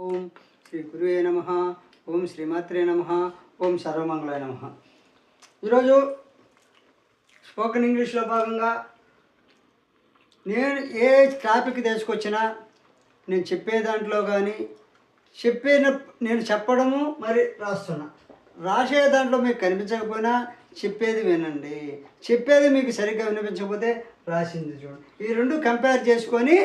ఓం శ్రీ గురువే నమ. ఓం శ్రీమాత్రే నమ. ఓం సర్వమంగళాయ నమ. ఈరోజు స్పోకెన్ ఇంగ్లీష్లో భాగంగా నేను ఏ టాపిక్ తీసుకొచ్చినా నేను చెప్పే దాంట్లో కానీ నేను చెప్పడము మరి రాస్తున్నా. రాసే దాంట్లో మీకు కనిపించకపోయినా చెప్పేది వినండి. చెప్పేది మీకు సరిగ్గా వినిపించకపోతే రాసింది చూడండి. ఈ రెండు కంపేర్ చేసుకొని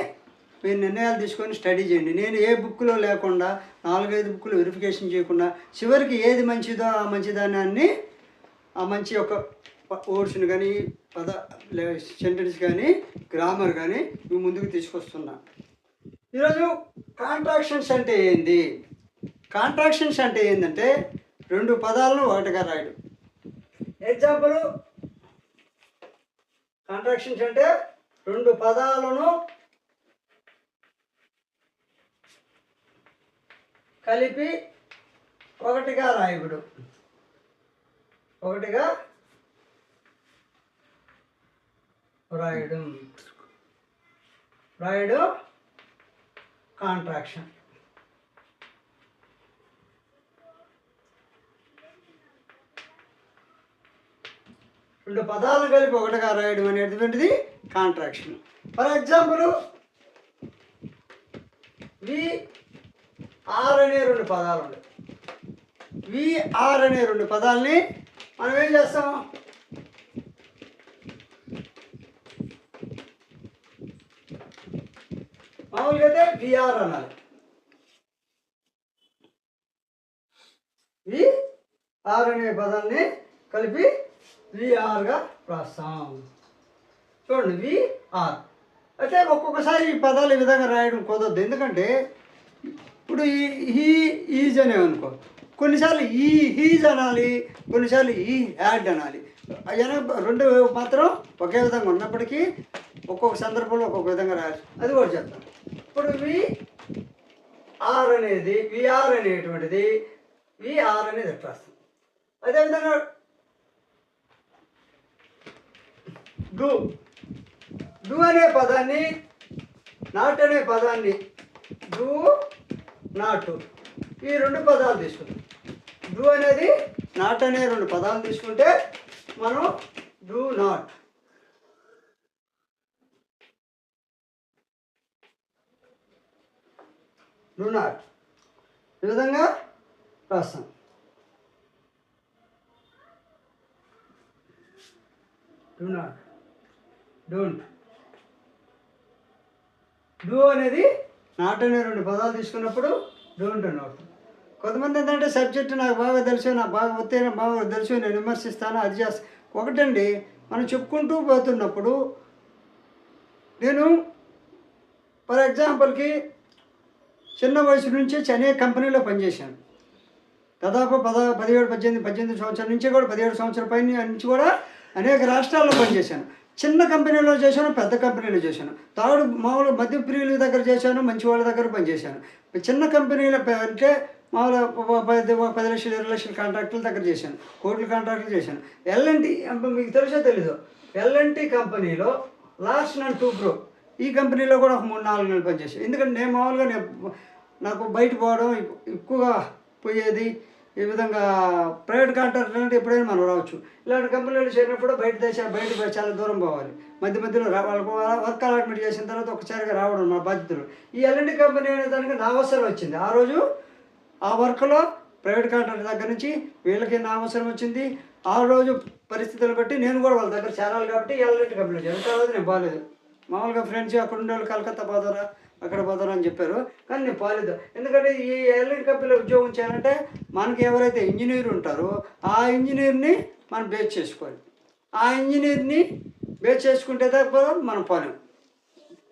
మీరు నిర్ణయాలు తీసుకొని స్టడీ చేయండి. నేను ఏ బుక్లో లేకుండా 4-5 బుక్లు వెరిఫికేషన్ చేయకుండా చివరికి ఏది మంచిదో ఆ మంచిదానాన్ని ఆ మంచి యొక్క వర్డ్స్ని కానీ సెంటెన్స్ కానీ గ్రామర్ కానీ ఇవి ముందుకు తీసుకొస్తున్నా. ఈరోజు కాంట్రాక్షన్స్ అంటే ఏంది? కాంట్రాక్షన్స్ అంటే ఏంటంటే 2 పదాలను ఒకటిగా రాయడం. ఎగ్జాంపుల్, కాంట్రాక్షన్స్ అంటే 2 పదాలను కలిపి ఒకటిగా రాయడం. రాయడం కాంట్రాక్షన్. రెండు పదాలను కలిపి ఒకటిగా రాయడం అనేటువంటిది కాంట్రాక్షన్. ఫర్ ఎగ్జాంపుల్, విఆర్ అనే 2 పదాలు ఉన్నాయి. విఆర్ అనే 2 పదాలని మనం ఏం చేస్తాం? మామూలుగా అయితే విఆర్ అనాలి. విఆర్ అనే పదాలని కలిపి విఆర్గా రాస్తాం. చూడండి, విఆర్. అయితే ఒక్కొక్కసారి ఈ పదాలు ఈ విధంగా రాయడం కుదరదు. ఎందుకంటే ఇప్పుడు ఈజ్ అనేవనుకో, కొన్నిసార్లు హీజ్ అనాలి, కొన్నిసార్లు హ్యాడ్ అనాలి. రెండు మాత్రం ఒకే విధంగా ఉన్నప్పటికీ ఒక్కొక్క సందర్భంలో ఒక్కొక్క విధంగా రాయాలి. అది కూడా చెప్తాను. ఇప్పుడు విఆర్ అనేటువంటిది విఆర్ అనేది ఎట్లా రాస్తాం. అదేవిధంగా డూ అనే పదాన్ని, నాట్ అనే పదాన్ని, డూ నాట్, ఈ 2 పదాలు తీసుకుంటాం. డూ అనేది నాట్ అనే 2 పదాలు తీసుకుంటే మనం డూ నాట్, ఈ విధంగా రాస్తాం. Do not, don't. డూ అనేది నాట్ అనే 2 పదాలు తీసుకున్నప్పుడు డోంట్ అని అవుతుంది. కొంతమంది ఏంటంటే సబ్జెక్టు నాకు బాగా తెలుసు, నాకు బాగా వస్తేనే బాగా తెలుసు, నేను విమర్శిస్తాను, అది చేస్తాను. ఒకటండి, మనం చెప్పుకుంటూ పోతున్నప్పుడు నేను ఫర్ ఎగ్జాంపుల్కి చిన్న వయసు నుంచి అనేక కంపెనీలో పనిచేశాను. దాదాపు 17 సంవత్సరాల నుంచి కూడా 17 సంవత్సరాల పైన నుంచి కూడా అనేక రాష్ట్రాల్లో పనిచేశాను. చిన్న కంపెనీలో చేశాను, పెద్ద కంపెనీలో చేశాను, మామూలు మధ్య ప్రియుల దగ్గర చేశాను, మంచి వాళ్ళ దగ్గర పనిచేశాను. చిన్న కంపెనీల అంటే మామూలు 10 లక్షలు 20 లక్షల కాంట్రాక్టుల దగ్గర చేశాను, కోట్ల కాంట్రాక్టులు చేశాను. ఎల్ఎన్టీ మీకు తెలుసో తెలీదు, ఎల్ఎన్టీ కంపెనీలో లాస్ట్ నన్ను 2 Pro, ఈ కంపెనీలో కూడా ఒక 3-4 నెలలు పనిచేశాను. ఎందుకంటే నేను మామూలుగా నాకు బయట పోవడం ఎక్కువగా పోయేది. ఈ విధంగా ప్రైవేట్ కాంట్రాక్టర్ అంటే ఎప్పుడైనా మనం రావచ్చు. ఇలాంటి కంపెనీలు చేరినప్పుడు బయట చాలా దూరం పోవాలి. మధ్యలో వాళ్ళకు వర్క్ అలాట్మెంట్ చేసిన తర్వాత ఒకసారిగా రావడం మా బాధ్యతలు. ఈ ఎల్ఎన్టీ కంపెనీ అనే దానికి నా అవసరం వచ్చింది. ఆ రోజు ఆ వర్క్లో ప్రైవేట్ కాంట్రాక్టర్ దగ్గర నుంచి వీళ్ళకి నా అవసరం వచ్చింది. ఆ రోజు పరిస్థితులు బట్టి నేను కూడా వాళ్ళ దగ్గర చేరాలి కాబట్టి ఎల్ఎన్టీ కంపెనీలో చేరాను. తర్వాత నేను బాగాలేదు. మామూలుగా ఫ్రెండ్స్ అక్కడ ఉండే వాళ్ళు కలకత్తా పోతారా, అక్కడ పోతారా అని చెప్పారు, కానీ నేను పోలేదు. ఎందుకంటే ఈ ఎల్ఎన్టీ కంపెనీలో ఉద్యోగం చేయాలంటే మనకి ఎవరైతే ఇంజనీర్ ఉంటారో ఆ ఇంజనీర్ని మనం బేస్ చేసుకోవాలి. ఆ ఇంజనీర్ని బేస్ చేసుకుంటే తప్ప మనం పోలేం.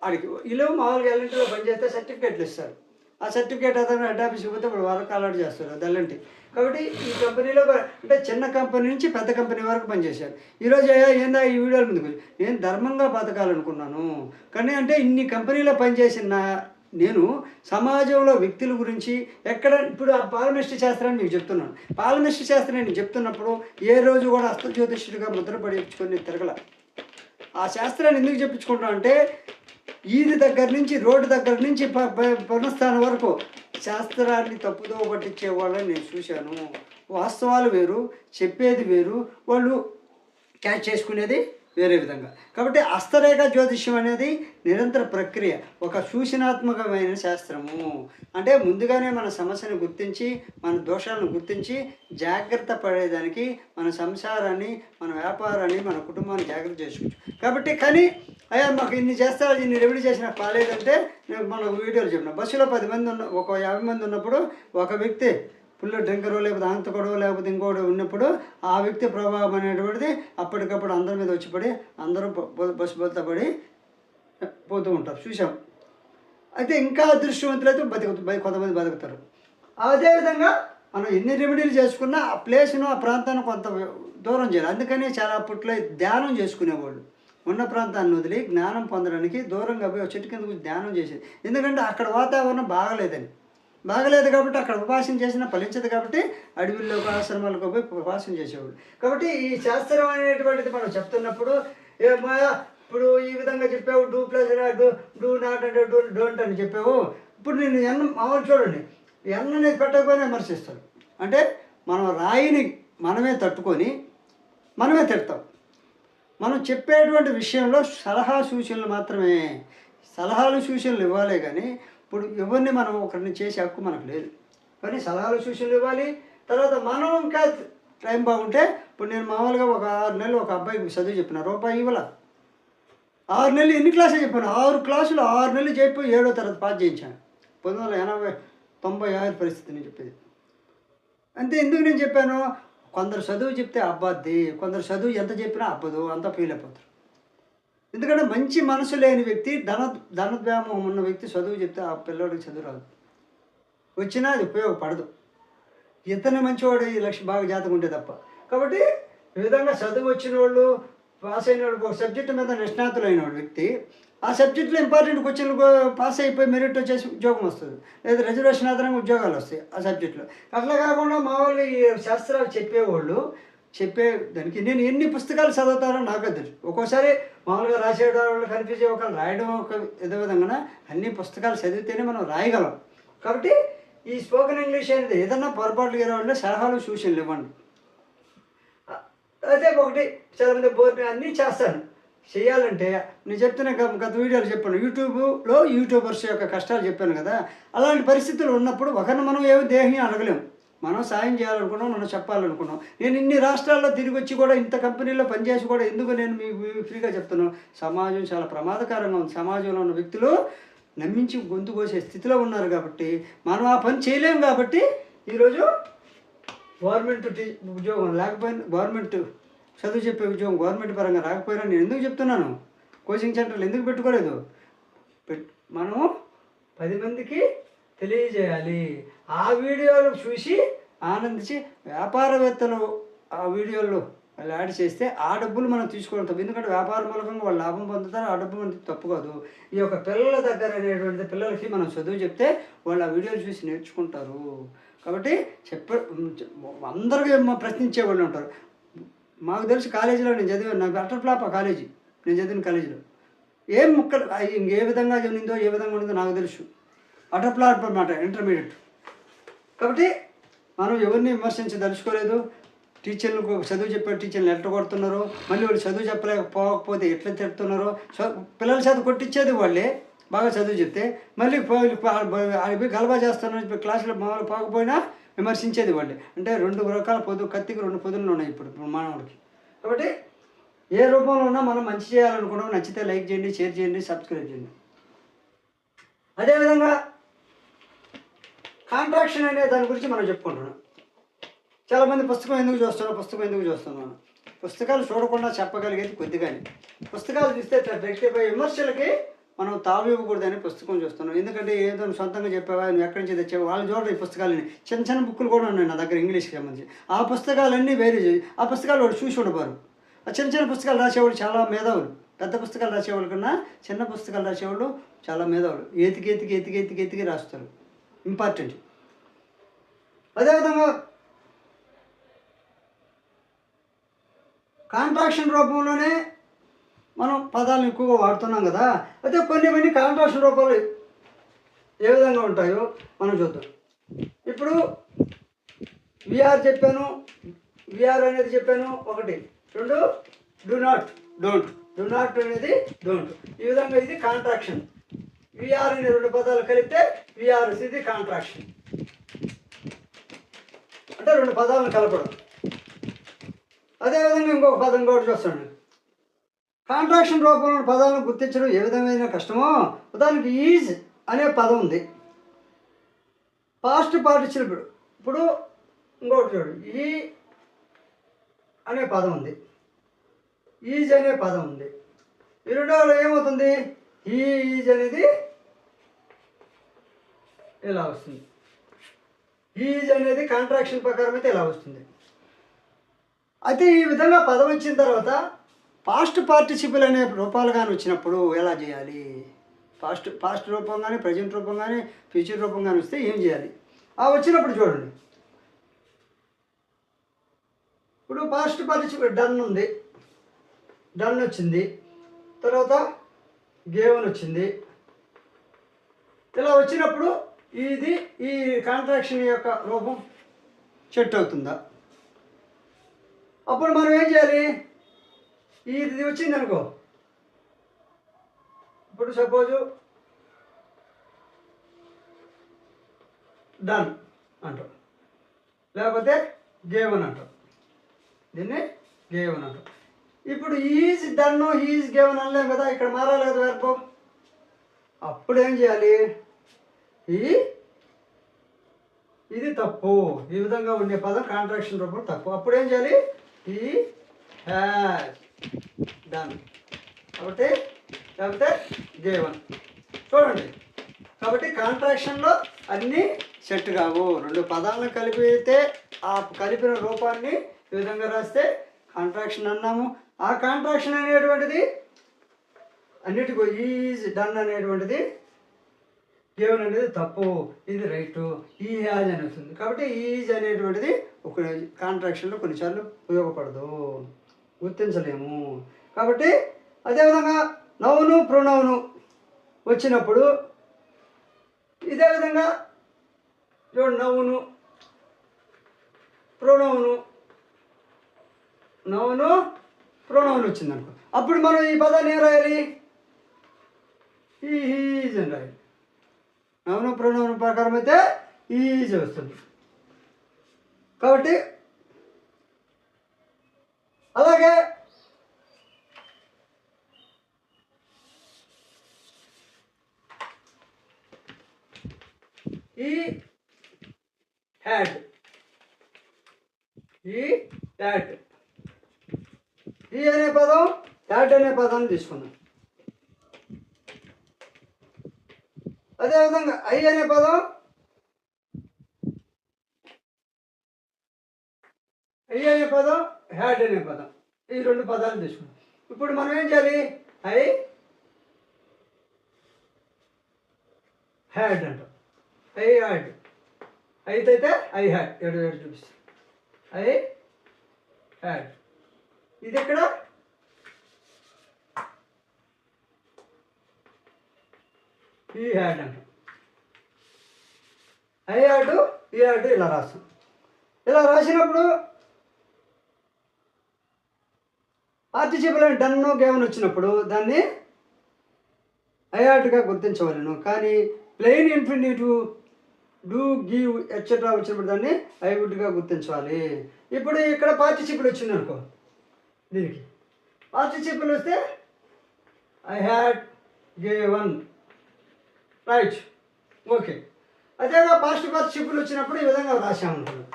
అడిగి వీళ్ళు మామూలుగా ఎల్ఎన్టీలో పనిచేస్తే సర్టిఫికేట్లు ఇస్తారు. ఆ సర్టిఫికేట్ అతను హెడ్ ఆఫీస్కి పోతే ఇప్పుడు వర్క్ అలాట్ చేస్తారు అది ఎల్ఎన్టీ. కాబట్టి ఈ కంపెనీలో అంటే చిన్న కంపెనీ నుంచి పెద్ద కంపెనీ వరకు పనిచేశారు. ఈరోజు ఏందా ఈ వీడియోల ముందుకు నేను ధర్మంగా బతకాలనుకున్నాను, కానీ అంటే ఇన్ని కంపెనీలో పనిచేసిన నేను సమాజంలో వ్యక్తుల గురించి ఇప్పుడు ఆ పాలమిస్ట్ శాస్త్రాన్ని మీకు చెప్తున్నాను. పాలమిస్ట్ శాస్త్రాన్ని నేను చెప్తున్నప్పుడు ఏ రోజు కూడా అస్తజ్యోతిష్యుడిగా ముద్రపడించుకొని తిరగల. ఆ శాస్త్రాన్ని ఎందుకు చెప్పించుకుంటాం అంటే ఈది దగ్గర నుంచి రోడ్డు దగ్గర నుంచి పునఃస్థానం వరకు శాస్త్రాన్ని తప్పుదో పట్టించే వాళ్ళని నేను చూశాను. వాస్తవాలు వేరు, చెప్పేది వేరు, వాళ్ళు క్యాచ్ చేసుకునేది వేరే విధంగా. కాబట్టి హస్తరేఖ జ్యోతిష్యం అనేది నిరంతర ప్రక్రియ, ఒక సూచనాత్మకమైన శాస్త్రము. అంటే ముందుగానే మన సమస్యను గుర్తించి, మన దోషాలను గుర్తించి జాగ్రత్త పడేదానికి మన సంసారాన్ని, మన వ్యాపారాన్ని, మన కుటుంబాన్ని జాగ్రత్త చేసుకోవచ్చు. కాబట్టి కానీ అయ్యా మాకు ఇన్ని చేస్తారు, ఇన్ని రెమెడీ చేసినా కాలేదంటే నేను మన వీడియోలు చెప్పిన బస్సులో 10 మంది ఉన్న, ఒక 50 మంది ఉన్నప్పుడు ఒక వ్యక్తి ఫుల్ డ్రింకరో లేకపోతే ఆంతకుడో లేకపోతే ఇంకోటి ఉన్నప్పుడు ఆ వ్యక్తి ప్రభావం అనేటువంటిది అప్పటికప్పుడు అందరి మీద వచ్చి పడి అందరూ బస్సు బస్తా పడి పోతూ ఉంటారు, చూసాం. అయితే ఇంకా అదృష్టవంతులైతే కొంతమంది బతుకుతారు. అదేవిధంగా మనం ఎన్ని రెమెడీలు చేసుకున్నా ఆ ప్లేస్ను, ఆ ప్రాంతాన్ని కొంత దూరం చేయాలి. అందుకని చాలా అప్పట్లో ధ్యానం చేసుకునేవాళ్ళు. ఉన్న ప్రాంతాన్ని వదిలి జ్ఞానం పొందడానికి దూరంగా పోయి ఒక చెట్టు కింద కూర్చొని ధ్యానం చేసేది. ఎందుకంటే అక్కడ వాతావరణం బాగలేదు కాబట్టి అక్కడ ఉపాసన చేసినా ఫలించదు కాబట్టి అడవుల్లోకి, ఆశ్రమాలకు పోయి ఉపాసన చేసేవాళ్ళు. కాబట్టి ఈ శాస్త్రం అనేటువంటిది మనం చెప్తున్నప్పుడు ఇప్పుడు ఈ విధంగా చెప్పావు, డూ ప్లస్ డూ నాట్ అంటే డోంట్ అని చెప్పావు. ఇప్పుడు నేను మామూలు చూడండి, అనేది పెట్టకపోయినా విమర్శిస్తాడు. అంటే మనం రాయిని మనమే తట్టుకొని మనమే తిడతాం. మనం చెప్పేటువంటి విషయంలో సలహాలు సూచనలు ఇవ్వాలే కానీ ఇప్పుడు ఎవరిని మనం ఒకరిని చేసే హక్కు మనకు లేదు. కానీ సలహాలు సూచనలు ఇవ్వాలి. తర్వాత మనం ఇంకా టైం బాగుంటే ఇప్పుడు నేను మామూలుగా ఒక 6 నెలలు ఒక అబ్బాయికి చదువు చెప్పిన, రూపాయి ఇవ్వాల. 6 నెలలు ఎన్ని క్లాసులు చెప్పాను? 6 క్లాసులు 6 నెలలు చెప్పి 7వ తరగతి పాస్ చేయించాను. 1996 పరిస్థితి నేను చెప్పేది. అంతే. ఎందుకు నేను చెప్పాను? కొందరు చదువు చెప్తే అబ్బద్ది, కొందరు చదువు ఎంత చెప్పినా అబ్బదు, అంతా ఫెయిల్ అయిపోతారు. ఎందుకంటే మంచి మనసు లేని వ్యక్తి, ధనవ్యామోహం ఉన్న వ్యక్తి చదువు చెప్తే ఆ పిల్లోడికి చదువు రాదు, వచ్చినా అది ఉపయోగపడదు. ఇతను మంచివాడు, ఈ లక్ష్యం బాగా జాతకం ఉంటే తప్ప. కాబట్టి ఈ విధంగా చదువు వచ్చిన వాళ్ళు, పాస్ అయిన వాళ్ళు, ఒక సబ్జెక్టు మీద నిష్ణాతులైన వాడు వ్యక్తి ఆ సబ్జెక్టులో ఇంపార్టెంట్ క్వశ్చన్లు పాస్ అయిపోయి మెరిట్ వచ్చేసి ఉద్యోగం వస్తుంది, లేదా రిజర్వేషన్ ఆధారంగా ఉద్యోగాలు వస్తాయి ఆ సబ్జెక్టులో. అట్లా కాకుండా మామూలుగా ఈ శాస్త్రాలు చెప్పేవాళ్ళు దానికి నేను ఎన్ని పుస్తకాలు చదువుతారో నాకు తెలుసు. ఒక్కోసారి మామూలుగా రాసేవాళ్ళు కన్ఫ్యూజ్ ఒకళ్ళు రాయడం ఒక ఇదే విధంగా అన్ని పుస్తకాలు చదివితేనే మనం రాయగలం. కాబట్టి ఈ స్పోకెన్ ఇంగ్లీష్ అనేది ఏదన్నా పొరపాట్లు ఇవ్వాలంటే సలహాలు సూచనలు ఇవ్వండి. అదే ఒకటి చాలామంది బోర్డు అన్నీ చేస్తాను చేయాలంటే నేను చెప్తున్నా, గత వీడియోలు చెప్పాను, యూట్యూబర్స్ యొక్క కష్టాలు చెప్పాను కదా. అలాంటి పరిస్థితులు ఉన్నప్పుడు ఒకరిని మనం ఏమి దేహిని అడగలేము. మనం సాయం చేయాలనుకున్నాం, మనం చెప్పాలనుకున్నాం. నేను ఇన్ని రాష్ట్రాల్లో తిరిగి వచ్చి కూడా, ఇంత కంపెనీలో పనిచేసి కూడా ఎందుకు నేను మీకు ఫ్రీగా చెప్తున్నాను? సమాజం చాలా ప్రమాదకరంగా ఉంది. సమాజంలో ఉన్న వ్యక్తులు నమ్మించి గొంతు కోసే స్థితిలో ఉన్నారు. కాబట్టి మనం ఆ పని చేయలేము. కాబట్టి ఈరోజు గవర్నమెంట్ ఉద్యోగం లేకపోయినా, గవర్నమెంట్ చదువు చెప్పే ఉద్యోగం గవర్నమెంట్ పరంగా రాకపోయినా నేను ఎందుకు చెప్తున్నాను? కోచింగ్ సెంటర్లు ఎందుకు పెట్టుకోలేదు? మనము 10 మందికి తెలియజేయాలి. ఆ వీడియోలు చూసి ఆనందించి వ్యాపారవేత్తలు ఆ వీడియోల్లో వాళ్ళు యాడ్ చేస్తే ఆ డబ్బులు మనం తీసుకోవడం తప్పు. ఎందుకంటే వ్యాపార మూలకంగా వాళ్ళు లాభం పొందుతారు, ఆ డబ్బు మనకి తప్పు కాదు. ఈ యొక్క పిల్లల దగ్గర అనేటువంటిది, పిల్లలకి మనం చదువు చెప్తే వాళ్ళు ఆ వీడియోలు చూసి నేర్చుకుంటారు. కాబట్టి అందరికీ ప్రశ్నించే వాళ్ళు ఉంటారు. మాకు తెలిసి కాలేజీలో నేను చదివాను, నాకు అటర్ ఫ్లాప్ ఆ కాలేజీ, నేను చదివిన కాలేజీలో ఏం ముక్కలు ఏ విధంగా చదివిందో ఏ విధంగా ఉండిందో నాకు తెలుసు. అటర్ ఫ్లాప్ అన్నమాట, ఇంటర్మీడియట్. కాబట్టి మనం ఎవరిని విమర్శించదలుచుకోలేదు. టీచర్లకు చదువు చెప్పే టీచర్లు ఎట్లా కొడుతున్నారో, మళ్ళీ వాళ్ళు చదువు చెప్పలేకపోతే ఎట్లా తిడుతున్నారో, పిల్లల చేత కొట్టించేది వాళ్ళే బాగా చదువు చెప్తే, మళ్ళీ పోయి గలబా చేస్తానని క్లాసులో మామూలు పోకపోయినా విమర్శించేది వాళ్ళే. అంటే 2 రకాల కత్తికి 2 పొదులు ఉన్నాయి ఇప్పుడు మానవుడికి. కాబట్టి ఏ రూపంలో ఉన్నా మనం మంచి చేయాలనుకున్నాం. నచ్చితే లైక్ చేయండి, షేర్ చేయండి, సబ్స్క్రైబ్ చేయండి. అదేవిధంగా కాంట్రాక్షన్ అనే దాని గురించి మనం చెప్పుకుంటున్నాం. చాలామంది పుస్తకం ఎందుకు చూస్తున్నాను? పుస్తకాలు చూడకుండా చెప్పగలిగేది కొద్దిగానే. పుస్తకాలు చూస్తే వ్యక్తిపై విమర్శలకి మనం తావు ఇవ్వకూడదని పుస్తకం చూస్తున్నాం. ఎందుకంటే ఏదో సొంతంగా చెప్పావా, నువ్వు ఎక్కడి నుంచి తెచ్చావు, వాళ్ళు చూడరు. ఈ పుస్తకాలని చిన్న బుక్కులు కూడా ఉన్నాయి నా దగ్గర ఇంగ్లీష్కి సంబంధించి. ఆ పుస్తకాలన్నీ వేరే చేసి ఆ పుస్తకాలు వాళ్ళు చూసి ఉండబారు. ఆ చిన్న పుస్తకాలు రాసేవాళ్ళు చాలా మేధావులు. పెద్ద పుస్తకాలు రాసేవాళ్ళ కన్నా చిన్న పుస్తకాలు రాసేవాళ్ళు చాలా మేధావులు. ఎతికి రాస్తారు. ఇంపార్టెంట్. అదేవిధంగా కాంట్రాక్షన్ రూపంలోనే మనం పదాలను ఎక్కువగా వాడుతున్నాం కదా. అయితే కొన్ని కాంట్రాక్షన్ రూపాలు ఏ విధంగా ఉంటాయో మనం చూద్దాం. ఇప్పుడు విఆర్ చెప్పాను, విఆర్ అనేది చెప్పాను ఒకటి. రెండు do not, don't. Do not అనేది డోంట్. ఈ విధంగా ఇది కాంట్రాక్షన్. విఆర్ అనే రెండు పదాలు కలిపితే విఆర్, ఇది కాంట్రాక్షన్ అంటే రెండు పదాలను కలపడం. అదేవిధంగా ఇంకొక పదం కూడా చూస్తాను. కాంట్రాక్షన్ రూపంలో పదాలను గుర్తించడం ఏ విధమైన కష్టమో, ఉదాహరణకి ఈజ్ అనే పదం ఉంది, పాస్ట్ పార్టిసిపుల్. ఇప్పుడు ఇంకొకటి చూడు, ఈ అనే పదం ఉంది, ఈజ్ అనే పదం ఉంది. ఈ రెండోలో ఏమవుతుంది, ఈజ్ అనేది ఇలా వస్తుంది. ఈజ్ అనేది కాంట్రాక్షన్ ప్రకారం అయితే ఇలా వస్తుంది. అయితే ఈ విధంగా పదం వచ్చిన తర్వాత పాస్ట్ పార్టిసిపుల్ అనే రూపాలు కానీ వచ్చినప్పుడు ఎలా చేయాలి? పాస్ట్ రూపం కానీ, ప్రజెంట్ రూపం కానీ, ఫ్యూచర్ రూపం కానీ వస్తే ఏం చేయాలి? ఆ వచ్చినప్పుడు చూడండి. ఇప్పుడు పాస్ట్ పార్టిసిపుల్ డన్ ఉంది, డన్ వచ్చింది, తర్వాత గేవన్ వచ్చింది. ఇలా వచ్చినప్పుడు ఇది ఈ కాంట్రాక్షన్ యొక్క రూపం సెట్ అవుతుందా? అప్పుడు మనం ఏం చేయాలి? ఇది వచ్చింది అనుకో, ఇప్పుడు సపోజు డన్ అంటాం, లేకపోతే గేవన్ అంటాం, దీన్ని గేవన్ అంటాం. ఇప్పుడు ఈజ్ డన్, ఈజ్ గేవన్ అనలేం కదా, ఇక్కడ మారాలి కదా వెర్బ్. అప్పుడు ఏం చేయాలి? ఇది తప్పు, ఈ విధంగా ఉండే పదం కాంట్రాక్షన్ రూపంలో తప్పు. అప్పుడు ఏం చేయాలి? ఈ హ్యాస్ డన్, కాబట్టి లేకపోతే గేవన్. చూడండి, కాబట్టి కాంట్రాక్షన్లో అన్నీ సెట్ కావు. రెండు పదాలను కలిపితే ఆ కలిపిన రూపాన్ని ఈ విధంగా రాస్తే కాంట్రాక్షన్ అన్నాము. ఆ కాంట్రాక్షన్ అనేటువంటిది అన్నిటికీ ఈజ్ డన్ అనేటువంటిది, గేవన్ అనేది తప్పు, ఇది రైటు, ఈ హ్యాజ్ అని వస్తుంది. కాబట్టి ఈజ్ అనేటువంటిది ఒక కాంట్రాక్షన్లో కొన్నిసార్లు ఉపయోగపడదు, గుర్తించలేము. కాబట్టి అదేవిధంగా నౌను ప్రొనౌను వచ్చినప్పుడు ఇదే విధంగా చూడండి, నౌను ప్రొనౌను, నౌను ప్రొనౌన్ వచ్చిందనుకో, అప్పుడు మనం ఈ పదాన్ని ఏం రాయాలి? ఈజ్ అని రాయాలి. నౌను ప్రొనౌన్ ప్రకారం అయితే ఈజ్ వస్తుంది. కాబట్టి అలాగే ఈ హ్యాడ్, ఈ హ్యాడ్, ఈ అనే పదం హ్యాడ్ అనే పదాన్ని తీసుకుందాం. అదేవిధంగా ఐ అనే పదం, ఐ అనే పదం, హ్యాడ్ అనే పదం, ఈ రెండు పదాలు తీసుకున్నాం. ఇప్పుడు మనం ఏం చేయాలి? ఐ హ్యాడ్ అంటాం, ఐ హ్యాడ్, అయితే ఐ హ్యాడ్, ఎడు చూపిస్తాం, ఐ హ్యాడ్. ఇది ఎక్కడ? ఈ హ్యాడ్ అంటాం, ఐ హ్యాడ్, ఈ హ్యాడ్ ఇలా రాస్తాం. ఇలా రాసినప్పుడు పార్టిసిపుల్ అని డన్ను గేవన్ వచ్చినప్పుడు దాన్ని ఐ హ్యాడ్గా గుర్తించవలను. కానీ plain infinitive do, give, etcetera వచ్చినప్పుడు దాన్ని ఐ వుడ్గా గుర్తించాలి. ఇప్పుడు ఇక్కడ పార్టిసిపుల్ వచ్చింది అనుకో, దీనికి పార్టిసిపుల్ వస్తే I had given, right, okay. అదేగా పాస్ట్ పార్టిసిపుల్ వచ్చినప్పుడు ఈ విధంగా రాసామనుకున్నాం.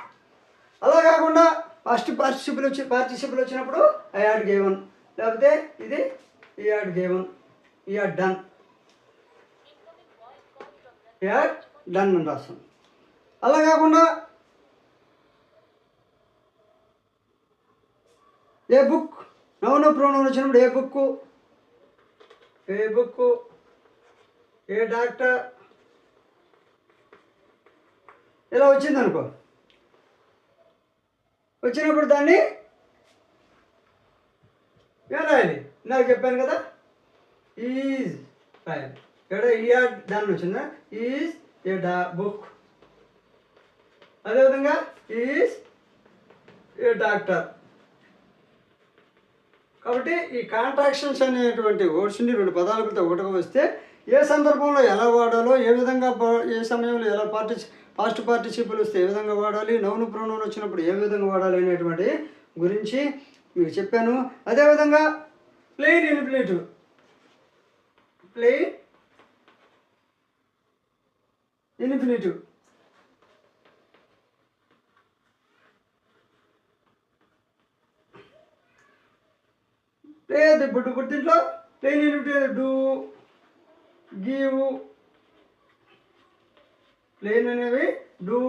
అలా కాకుండా ఫస్ట్ పార్టిసిపుల్ వచ్చినప్పుడు ఐ హ్యాడ్ గేవన్, లేకపోతే ఇది ఈ హ్యాడ్ గేవన్, ఈ హ్యాడ్ డన్, ఈ హ్యాడ్ డన్ అని రాస్తాం. అలా కాకుండా ఏ బుక్, నౌను ప్రొనౌన్ వచ్చినప్పుడు ఏ బుక్కు, ఏ బుక్కు, ఏ డాక్టర్, ఇలా వచ్చింది అనుకో, వచ్చినప్పుడు దాన్ని ఏం రాయాలి? నాకు చెప్పాను కదా, ఈజ్ రాయాలి. ఇక్కడ ఈఆర్ దాని వచ్చిందా, ఈజ్ ఏ బుక్. అదేవిధంగా ఈజ్ ఏ డాక్టర్. కాబట్టి ఈ కాంట్రాక్షన్స్ అనేటువంటి వర్డ్స్ నుండి 2 పదాలతో ఒకటిగా వస్తే ఏ సందర్భంలో ఎలా వాడాలో, ఏ విధంగా ఏ సమయంలో ఎలా పాస్ట్ పార్టిసిపుల్ వస్తే ఏ విధంగా వాడాలి, నౌన్ ప్రొనౌన్ వచ్చినప్పుడు ఏ విధంగా వాడాలి అనేటువంటి గురించి మీకు చెప్పాను. అదేవిధంగా ప్లెయిన్ ఇన్ఫినిటివ్, ప్లెయిన్ ఇన్ఫినిటివ్ లేదు. ఇప్పుడు దీంట్లో plain infinitive do, give, plain అనేవి డూ,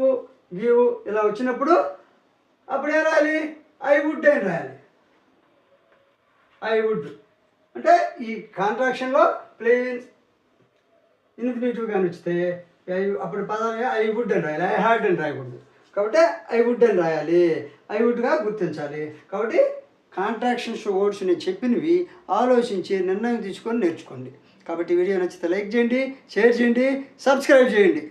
గివ్ ఇలా వచ్చినప్పుడు అప్పుడు ఏం రాయాలి, ఐ వుడ్ అని రాయాలి. ఐ వుడ్ అంటే ఈ కాంట్రాక్షన్లో ప్లెయిన్ ఇన్ఫినిటివ్ కానీ వచ్చితే అప్పుడు పదాలు ఐ వుడ్ అని రాయాలి, ఐ హ్యాడ్ అని రాయకూడదు. కాబట్టి ఐ వుడ్ అని రాయాలి, ఐ వుడ్గా గుర్తించాలి. కాబట్టి కాంట్రాక్షన్స్ వర్డ్స్ నేను చెప్పినవి ఆలోచించి నిర్ణయం తీసుకొని నేర్చుకోండి. కాబట్టి వీడియో నచ్చితే లైక్ చేయండి, షేర్ చేయండి, సబ్స్క్రైబ్ చేయండి.